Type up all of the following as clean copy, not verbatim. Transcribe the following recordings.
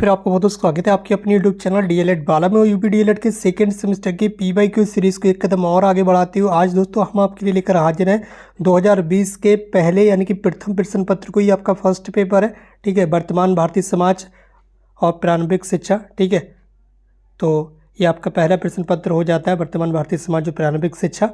फिर आपको बहुत स्वागत है आपकी अपनी यूट्यूब चैनल डीएलएड बाला में। यूपी डीएलएड के सेकंड सेमेस्टर की पीवाईक्यू सीरीज को एक कदम और आगे बढ़ाते हुए आज दोस्तों हम आपके लिए लेकर हाजिर हैं 2020 के पहले यानी कि प्रथम प्रश्न पत्र को। ये आपका फर्स्ट पेपर है, ठीक है। वर्तमान भारतीय समाज और प्रारंभिक शिक्षा, ठीक है। तो ये आपका पहला प्रश्न पत्र हो जाता है, वर्तमान भारतीय समाज और प्रारंभिक शिक्षा।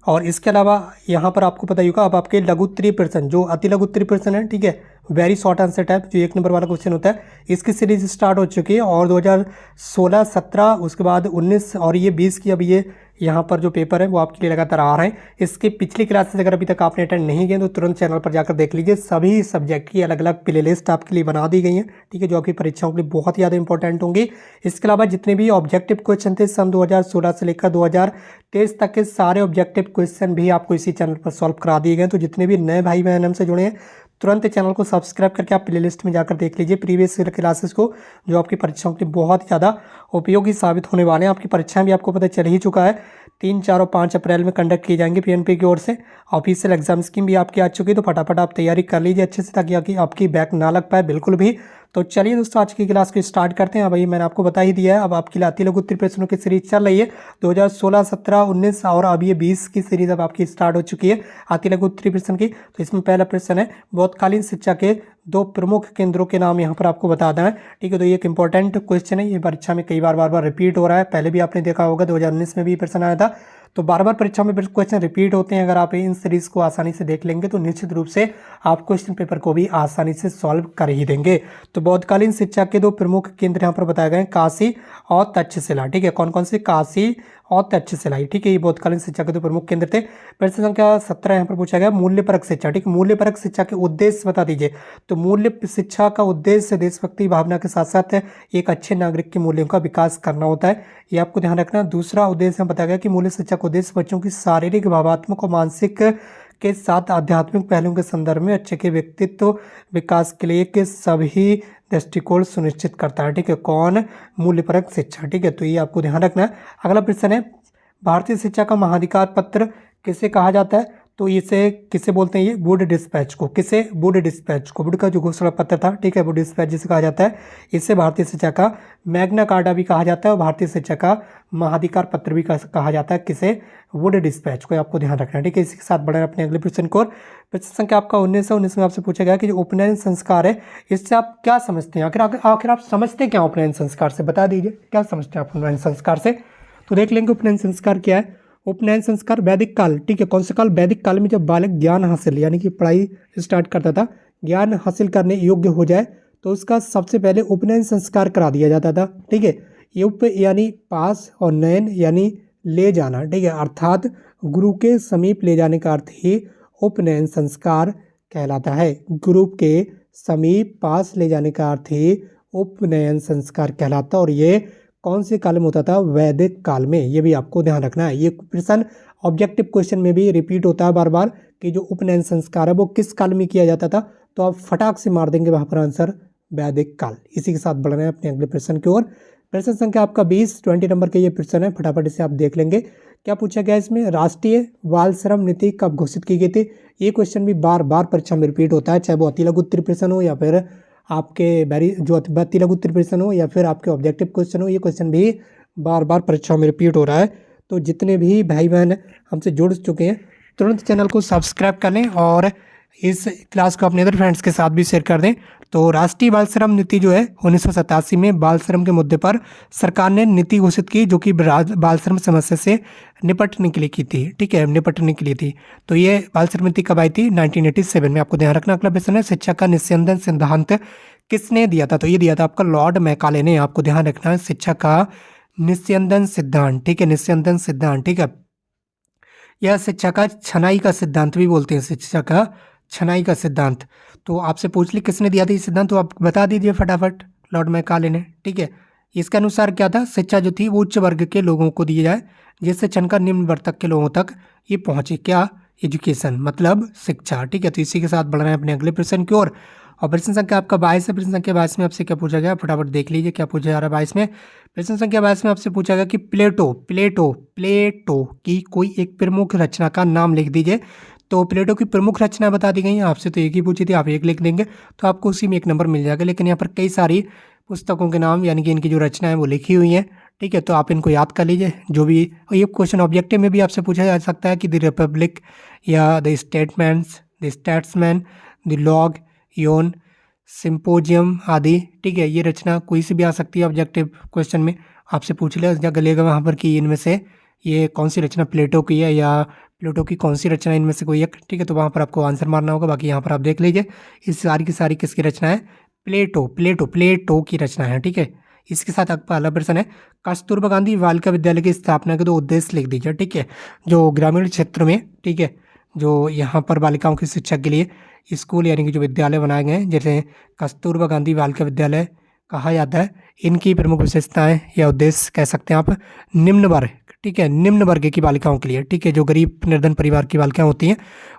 और इसके अलावा यहाँ पर आपको पता ही होगा अब आपके लघु उत्तरीय प्रश्न, जो अति लघु उत्तरीय प्रश्न है, ठीक है, वेरी शॉर्ट आंसर टाइप, जो 1 नंबर वाला क्वेश्चन होता है, इसकी सीरीज स्टार्ट हो चुकी है। और 2016, 17, उसके बाद 19 और ये 20 की अब ये यहाँ पर जो पेपर है वो आपके लिए लगातार आ रहे हैं। इसकी पिछली क्लासेस अगर अभी तक आपने अटेंड नहीं किए तो तुरंत चैनल पर जाकर देख लीजिए। सभी सब्जेक्ट की अलग अलग प्ले लिस्ट आपके लिए बना दी गई है, ठीक है, जो आपकी परीक्षाओं के लिए बहुत ही ज़्यादा इंपॉर्टेंट होंगी। इसके अलावा जितने भी ऑब्जेक्टिव क्वेश्चन थे सन 2016 से लेकर 2023 तक के सारे ऑब्जेक्टिव क्वेश्चन भी आपको इसी चैनल पर सॉल्व करा दिए गए। तो जितने भी नए भाई बहन हमसे जुड़े हैं तुरंत चैनल को सब्सक्राइब करके आप प्लेलिस्ट में जाकर देख लीजिए प्रीवियस ईयर क्लासेस को, जो आपकी परीक्षाओं के लिए बहुत ज़्यादा उपयोगी साबित होने वाले हैं। आपकी परीक्षाएं भी आपको पता चल ही चुका है, 3, 4 और 5 अप्रैल में कंडक्ट की जाएंगी पीएनपी की ओर से। ऑफिशियल एग्जाम स्कीम भी आपकी आ चुकी है, तो फटाफट आप तैयारी कर लीजिए अच्छे से, ताकि आपकी बैक ना लग पाए बिल्कुल भी। तो चलिए दोस्तों आज की क्लास को स्टार्ट करते हैं। भाई मैंने आपको बता ही दिया है, अब आपके लिए अति लघु उत्तरीय प्रश्नों की सीरीज चल रही है 2016, 17, 19 और अब ये 20 की सीरीज अब आपकी स्टार्ट हो चुकी है अति लघु उत्तरीय प्रश्न की। तो इसमें पहला प्रश्न है, बहुतकालीन शिक्षा के 2 प्रमुख केंद्रों के नाम यहाँ पर आपको बता दें, ठीक है। तो ये एक इंपॉर्टेंट क्वेश्चन है, ये परीक्षा में कई बार रिपीट हो रहा है। पहले भी आपने देखा होगा 2019 में भी प्रश्न आया था। तो बार बार परीक्षा में क्वेश्चन रिपीट होते हैं। अगर आप इन सीरीज को आसानी से देख लेंगे तो निश्चित रूप से आप क्वेश्चन पेपर को भी आसानी से सॉल्व कर ही देंगे। तो बहुतकालीन शिक्षा के 2 प्रमुख केंद्र यहाँ पर बताए गए हैं, काशी और तक्षशिला, ठीक है। कौन कौन से? काशी और तक्षशिला, ठीक है। ये बहुतकालीन शिक्षा के 2 प्रमुख केंद्र थे। प्रश्न संख्या 17 यहाँ पर पूछा गया, मूल्यपरक शिक्षा, ठीक है। मूल्यपरक शिक्षा के उद्देश्य बता दीजिए। तो मूल्य शिक्षा का उद्देश्य देशभक्ति भावना के साथ साथ एक अच्छे नागरिक के मूल्यों का विकास करना होता है, ये आपको ध्यान रखना। दूसरा उद्देश्य बताया गया कि मूल्य शिक्षा का उद्देश्य बच्चों की शारीरिक, भावात्मक और मानसिक के साथ आध्यात्मिक पहलुओं के संदर्भ में अच्छे के व्यक्तित्व विकास के लिए के सभी दृष्टिकोण सुनिश्चित करता है, ठीक है। कौन? मूल्यपरक शिक्षा, ठीक है। तो ये आपको ध्यान रखना है। अगला प्रश्न है, भारतीय शिक्षा का महाधिकार पत्र किसे कहा जाता है? तो इसे किसे बोलते हैं? ये वुड डिस्पैच को। किसे? वुड डिस्पैच को। वुड का जो घोषणा पत्र था, ठीक है, वुड डिस्पैच जिसे कहा जाता है, इससे भारतीय शिक्षा का मैग्ना कार्टा भी कहा जाता है और भारतीय शिक्षा का महाधिकार पत्र भी कहा जाता है। किसे? वुड डिस्पैच को। आपको ध्यान रखना है, ठीक है। इसी के साथ बढ़े अपने अगले प्रश्न को। प्रश्न संख्या आपका 19 में आपसे पूछा गया कि जो उपनयन संस्कार है इससे आप क्या समझते हैं? आखिर आप समझते क्या उपनयन संस्कार से? बता दीजिए क्या समझते हैं आप उपनयन संस्कार से। तो देख लेंगे उपनयन संस्कार क्या है। उपनयन संस्कार वैदिक काल, ठीक है। कौन सा काल? वैदिक काल में जब बालक ज्ञान हासिल यानी कि पढ़ाई स्टार्ट करता था, ज्ञान हासिल करने योग्य हो जाए तो उसका सबसे पहले उपनयन संस्कार करा दिया जाता था, ठीक है। ये उप यानी पास और नयन यानी ले जाना, ठीक है, अर्थात गुरु के समीप ले जाने का अर्थ ही उपनयन संस्कार कहलाता है। गुरु के समीप पास ले जाने का अर्थ ही उपनयन संस्कार कहलाता है। और ये कौन से काल में होता था? वैदिक काल में। ये भी आपको ध्यान रखना है। ये प्रश्न ऑब्जेक्टिव क्वेश्चन में भी रिपीट होता है बार बार कि जो उपनयन संस्कार है वो किस काल में किया जाता था। तो आप फटाक से मार देंगे वहाँ पर आंसर, वैदिक काल। इसी के साथ बढ़ रहे हैं अपने अगले प्रश्न की ओर। प्रश्न संख्या आपका 20 नंबर के ये प्रश्न है, फटाफट इसे आप देख लेंगे। क्या पूछा गया इसमें? राष्ट्रीय बाल श्रम नीति कब घोषित की गई थी? ये क्वेश्चन भी बार बार परीक्षा में रिपीट होता है, चाहे वो अति लघु उत्तरीय प्रश्न हो या फिर आपके जो अति लघु उत्तरीय प्रश्न हो या फिर आपके ऑब्जेक्टिव क्वेश्चन हो। ये क्वेश्चन भी बार बार परीक्षा में रिपीट हो रहा है। तो जितने भी भाई बहन हमसे जुड़ चुके हैं तुरंत चैनल को सब्सक्राइब कर लें और इस क्लास को अपने अदर फ्रेंड्स के साथ भी शेयर कर दें। तो राष्ट्रीय बाल श्रम नीति जो है 1987 में बाल श्रम के मुद्दे पर सरकार ने नीति घोषित की, जो कि बाल श्रम समस्या से निपटने के लिए की थी, ठीक है, निपटने के लिए थी। तो ये बाल श्रम नीति कब आई थी? 1987 में। आपको ध्यान रखना। अगला प्रश्न है, शिक्षा का निस्यंदन सिद्धांत किसने दिया था? तो ये दिया था आपका लॉर्ड मैकाले ने। आपको ध्यान रखना है, शिक्षा का निस्यंदन सिद्धांत, ठीक है, निस्यंदन सिद्धांत, ठीक है। यह शिक्षा का छनाई का सिद्धांत भी बोलते हैं, शिक्षा का छनाई का सिद्धांत। तो आपसे पूछ ली किसने दिया था ये सिद्धांत, तो आप बता दीजिए फटाफट, लॉर्ड मैकाले ने, ठीक है। इसके अनुसार क्या था? शिक्षा जो थी वो उच्च वर्ग के लोगों को दी जाए, जिससे छनकर निम्न वर्ग तक के लोगों तक ये पहुंचे। क्या? एजुकेशन मतलब शिक्षा, ठीक है। तो इसी के साथ बढ़ रहे हैं अपने अगले प्रश्न की ओर। और प्रश्न संख्या आपका 22 है। प्रश्न संख्या 22 में आपसे क्या पूछा गया, फटाफट देख लीजिए क्या पूछा जा रहा है 22 में। प्रश्न संख्या 22 में आपसे पूछा गया कि प्लेटो प्लेटो प्लेटो की कोई एक प्रमुख रचना का नाम लिख दीजिए। तो प्लेटो की प्रमुख रचना बता दी गई है। आपसे तो एक ही पूछी थी, आप एक लिख देंगे तो आपको उसी में 1 नंबर मिल जाएगा। लेकिन यहाँ पर कई सारी पुस्तकों के नाम यानी कि इनकी जो रचना है वो लिखी हुई हैं। ठीक है, तो आप इनको याद कर लीजिए। जो भी ये क्वेश्चन ऑब्जेक्टिव में भी आपसे पूछा जा सकता है कि द रिपब्लिक या the Statesman, the Laws, Ion, Symposium आदि। ठीक है, ये रचना कोई सी भी आ सकती है ऑब्जेक्टिव क्वेश्चन में, आपसे पूछ लिया जगह लेगा वहाँ पर कि इनमें से ये कौन सी रचना प्लेटो की है या प्लेटो की कौन सी रचना इनमें से कोई एक। ठीक है, तो वहाँ पर आपको आंसर मारना होगा। बाकी यहाँ पर आप देख लीजिए, इस सारी की सारी किसकी रचना है? प्लेटो की रचना है। ठीक है, इसके साथ आपका अगला प्रश्न है, कस्तूरबा गांधी बालिका विद्यालय की स्थापना के 2 उद्देश्य लिख दीजिए। ठीक है, जो ग्रामीण क्षेत्र में, ठीक है, जो यहाँ पर बालिकाओं की शिक्षा के लिए स्कूल यानी कि जो विद्यालय बनाए गए हैं, जैसे कस्तूरबा गांधी बालिका विद्यालय कहा जाता है, इनकी प्रमुख विशेषताएं या उद्देश्य कह सकते हैं आप निम्न वर्ग। ठीक है, निम्न वर्ग की बालिकाओं के लिए, ठीक है, जो गरीब निर्धन परिवार की बालिकाएं होती हैं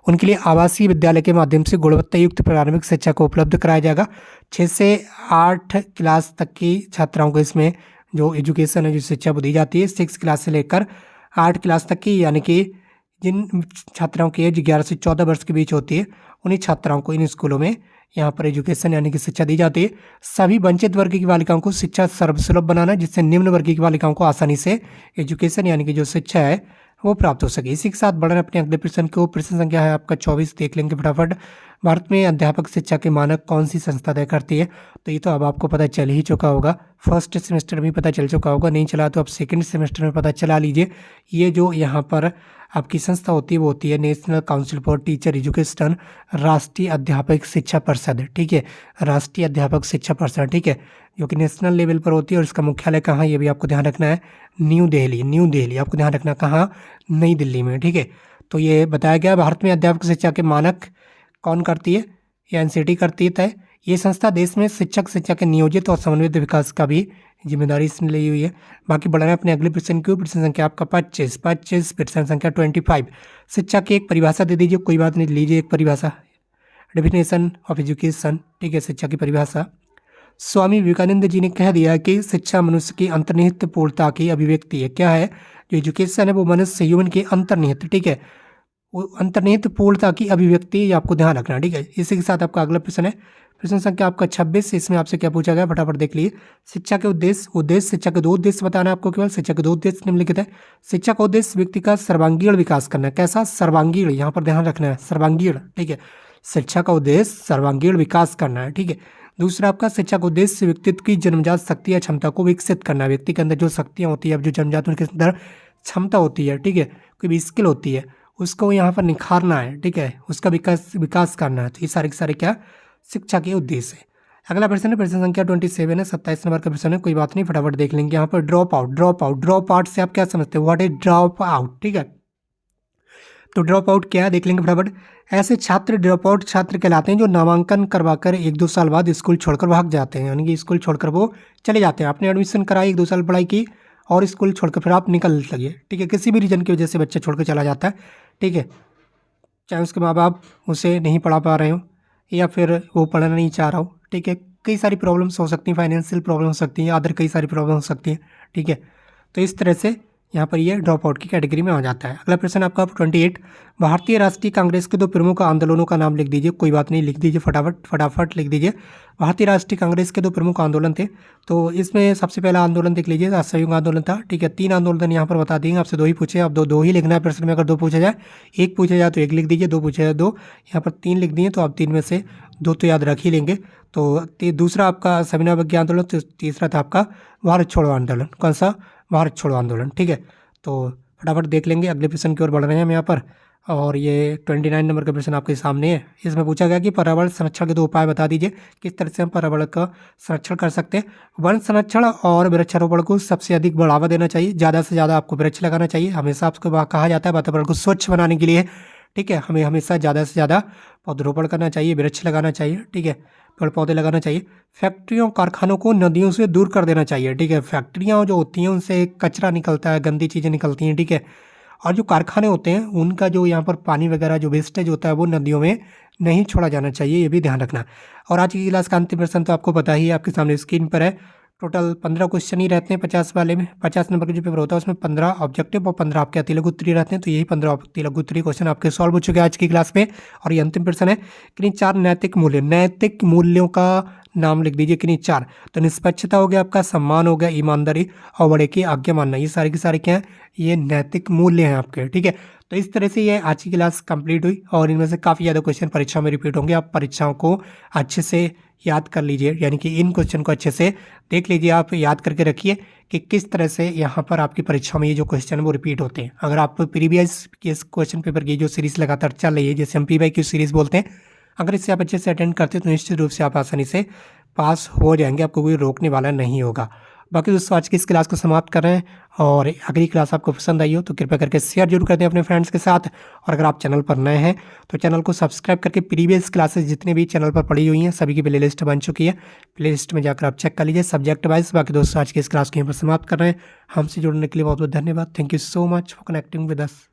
उनके लिए आवासीय विद्यालय के माध्यम से गुणवत्ता युक्त प्रारंभिक शिक्षा को उपलब्ध कराया जाएगा। 6 से 8 क्लास तक की छात्राओं को इसमें जो एजुकेशन है, जो शिक्षा वो दी जाती है, 6 क्लास से लेकर 8 क्लास तक की, यानी कि जिन छात्राओं की एज 11 से 14 वर्ष के बीच होती है उन्हीं छात्राओं को इन स्कूलों में यहाँ पर एजुकेशन यानी कि शिक्षा दी जाती है। सभी वंचित वर्ग की बालिकाओं को शिक्षा सर्वसुलभ बनाना, जिससे निम्न वर्ग की बालिकाओं को आसानी से एजुकेशन यानी कि जो शिक्षा है वो प्राप्त हो सके। इसी के साथ बढ़ना अपने अगले प्रश्न को। प्रश्न संख्या है आपका 24, देख लेंगे फटाफट। भारत में अध्यापक शिक्षा के मानक कौन सी संस्था तय करती है? तो ये तो अब आपको पता चल ही चुका होगा, फर्स्ट सेमेस्टर में पता चल चुका होगा, नहीं चला तो अब सेकंड सेमेस्टर में पता चला लीजिए। ये जो यहाँ पर आपकी संस्था होती है वो होती है national council for teacher education, राष्ट्रीय अध्यापक शिक्षा परिषद। ठीक है, राष्ट्रीय अध्यापक शिक्षा परिषद, ठीक है, जो कि नेशनल लेवल पर होती है। और इसका मुख्यालय कहाँ, ये भी आपको ध्यान रखना है, न्यू दिल्ली आपको ध्यान रखना, कहाँ? नई दिल्ली में। ठीक है, तो ये बताया गया भारत में अध्यापक शिक्षा के मानक कौन करती है? या एनसीटी करती है तय। ये संस्था देश में शिक्षा के नियोजित और समन्वित विकास का भी जिम्मेदारी इसने ली हुई है। बाकी बढ़ रहे हैं अपने अगले प्रश्न की। प्रश्न संख्या आपका 25, प्रश्न संख्या 25। शिक्षा की एक परिभाषा दे दीजिए, कोई बात नहीं, लीजिए एक परिभाषा, डेफिनेशन ऑफ एजुकेशन। ठीक है, शिक्षा की परिभाषा। स्वामी विवेकानंद जी ने कह दिया कि शिक्षा मनुष्य की अंतर्निहित पूर्णता की अभिव्यक्ति है। क्या है? जो एजुकेशन है वो मनुष्य ह्यूमन की अंतर्निहित, ठीक है, वो अंतर्निहित पूर्णता की अभिव्यक्ति, ये आपको ध्यान रखना। ठीक है, इसी के साथ आपका अगला प्रश्न है प्रश्न संख्या आपका 26। इसमें आपसे क्या पूछा गया फटाफट देख लीजिए। शिक्षा के उद्देश्य शिक्षा के 2 उद्देश्य बताना है आपको, केवल शिक्षा के 2 उद्देश्य निम्नलिखित है। शिक्षा का उद्देश्य व्यक्ति का सर्वांगीण विकास करना है। कैसा? सर्वांगीण, यहाँ पर ध्यान रखना है, सर्वांगीण। ठीक है, शिक्षा का उद्देश्य सर्वांगीण विकास करना है। ठीक है, दूसरा आपका शिक्षा का उद्देश्य व्यक्तित्व की जन्मजात शक्ति या क्षमता को विकसित करना है। व्यक्ति के अंदर जो शक्तियाँ होती है, अब जो जन्मजात उनके अंदर क्षमता होती है, ठीक है, कोई भी स्किल होती है, उसको यहाँ पर निखारना है। ठीक है, उसका विकास करना है। तो ये सारे के सारे क्या शिक्षा के उद्देश्य है। अगला प्रश्न है प्रश्न संख्या 27 है, 27 नंबर का प्रश्न है, कोई बात नहीं, फटाफट देख लेंगे। यहाँ पर ड्रॉप आउट से आप क्या समझते हो? What is drop out? ठीक है, तो ड्रॉप आउट क्या है देख लेंगे फटाफट। ऐसे छात्र ड्रॉप आउट छात्र कहलाते हैं जो नामांकन करवाकर 1-2 साल बाद स्कूल छोड़कर भाग जाते हैं, यानी कि स्कूल छोड़कर वो चले जाते हैं। आपने एडमिशन कराई, 1-2 साल पढ़ाई की और स्कूल छोड़कर फिर आप निकल लगे। ठीक है, किसी भी रीजन की वजह से बच्चा छोड़कर चला जाता है। ठीक है, चाहे उसके माँ बाप उसे नहीं पढ़ा पा रहे हो या फिर वो पढ़ना नहीं चाह रहा हो। ठीक है, कई सारी प्रॉब्लम्स हो सकती हैं, फाइनेंशियल प्रॉब्लम हो सकती हैं, अदर कई सारी प्रॉब्लम हो सकती हैं। ठीक है, तो इस तरह से यहाँ पर ये ड्रॉप आउट की कैटेगरी में आ जाता है। अगला प्रश्न आपका 28, भारतीय राष्ट्रीय कांग्रेस के 2 प्रमुख आंदोलनों का नाम लिख दीजिए। कोई बात नहीं, लिख दीजिए फटाफट लिख दीजिए। भारतीय राष्ट्रीय कांग्रेस के 2 प्रमुख आंदोलन थे, तो इसमें सबसे पहला आंदोलन देख लीजिए, असहयोग आंदोलन था। ठीक है, 3 आंदोलन यहाँ पर बता देंगे, आपसे 2 ही पूछे, अब दो ही लिखना है प्रश्न में। अगर 2 पूछा जाए, 1 पूछा जाए तो 1 लिख दीजिए, 2 पूछा जाए 2, यहाँ पर 3 लिख दिए, तो आप 3 में से 2 तो याद रख ही लेंगे। तो दूसरा आपका सविनय अवज्ञा आंदोलन, तो तीसरा था आपका भारत छोड़ो आंदोलन। कौन सा? भारत छोड़ो आंदोलन। ठीक है, तो फटाफट देख लेंगे। अगले प्रश्न की ओर बढ़ रहे हैं हम यहाँ पर, और ये 29 नंबर का प्रश्न आपके सामने है। इसमें पूछा गया कि पर्यावरण संरक्षण के 2 उपाय बता दीजिए, किस तरह से हम पर्यावरण का संरक्षण कर सकते हैं। वन संरक्षण और वृक्षारोपण को सबसे अधिक बढ़ावा देना चाहिए, ज़्यादा से ज़्यादा आपको वृक्ष लगाना चाहिए। हमेशा आपको कहा जाता है वातावरण को स्वच्छ बनाने के लिए, ठीक है, हमें हमेशा ज़्यादा से ज़्यादा पौधरोपण करना चाहिए, वृक्ष लगाना चाहिए। ठीक है, पेड़ पौधे लगाना चाहिए। फैक्ट्रियों कारखानों को नदियों से दूर कर देना चाहिए। ठीक है, फैक्ट्रियाँ जो होती हैं उनसे कचरा निकलता है, गंदी चीज़ें निकलती हैं। ठीक है, और जो कारखाने होते हैं उनका जो यहाँ पर पानी वगैरह जो वेस्टेज होता है वो नदियों में नहीं छोड़ा जाना चाहिए, ये भी ध्यान रखना। और आज की क्लास का अंतिम प्रश्न तो आपको पता ही है, आपके सामने स्क्रीन पर है। टोटल 15 क्वेश्चन ही रहते हैं 50 वाले में। 50 नंबर का जो पेपर होता है उसमें 15 ऑब्जेक्टिव और 15 आपके अति लघु उत्तरीय रहते हैं। तो यही 15 अति लघु उत्तरीय क्वेश्चन आपके सॉल्व हो चुके हैं आज की क्लास में। और ये अंतिम प्रश्न है कि 4 नैतिक मूल्य, नैतिक मूल्यों का नाम लिख दीजिए कि 4। तो निष्पक्षता हो गया आपका, सम्मान हो गया, ईमानदारी और बड़े की आज्ञा मानना, ये सारे के सारे क्या हैं, ये नैतिक मूल्य हैं आपके। ठीक है, तो इस तरह से ये आज की क्लास कंप्लीट हुई और इनमें से काफ़ी ज़्यादा क्वेश्चन परीक्षा में रिपीट होंगे। आप परीक्षाओं को अच्छे से याद कर लीजिए, यानी कि इन क्वेश्चन को अच्छे से देख लीजिए, आप याद करके रखिए कि किस तरह से यहाँ पर आपकी परीक्षा में ये जो क्वेश्चन है वो रिपीट होते हैं। अगर आप प्रीवियस इस क्वेश्चन पेपर की जो सीरीज लगातार चल रही है, जैसे हम PYQ सीरीज बोलते हैं, अगर इससे आप अच्छे से अटेंड करते हैं तो निश्चित रूप से आप आसानी से पास हो जाएंगे, आपको कोई रोकने वाला नहीं होगा। बाकी दोस्तों आज की इस क्लास को समाप्त कर रहे हैं और अगली क्लास आपको पसंद आई हो तो कृपया करके शेयर जरूर कर दें अपने फ्रेंड्स के साथ। और अगर आप चैनल पर नए हैं तो चैनल को सब्सक्राइब करके प्रीवियस क्लासेस जितने भी चैनल पर पड़ी हुई हैं सभी की प्लेलिस्ट बन चुकी है, प्लेलिस्ट में जाकर आप चेक कर लीजिए सब्जेक्ट वाइज। बाकी दोस्तों आज की इस क्लास को यहीं पर समाप्त कर रहे हैं। हमसे जुड़ने के लिए बहुत बहुत धन्यवाद। Thank you so much for connecting with us.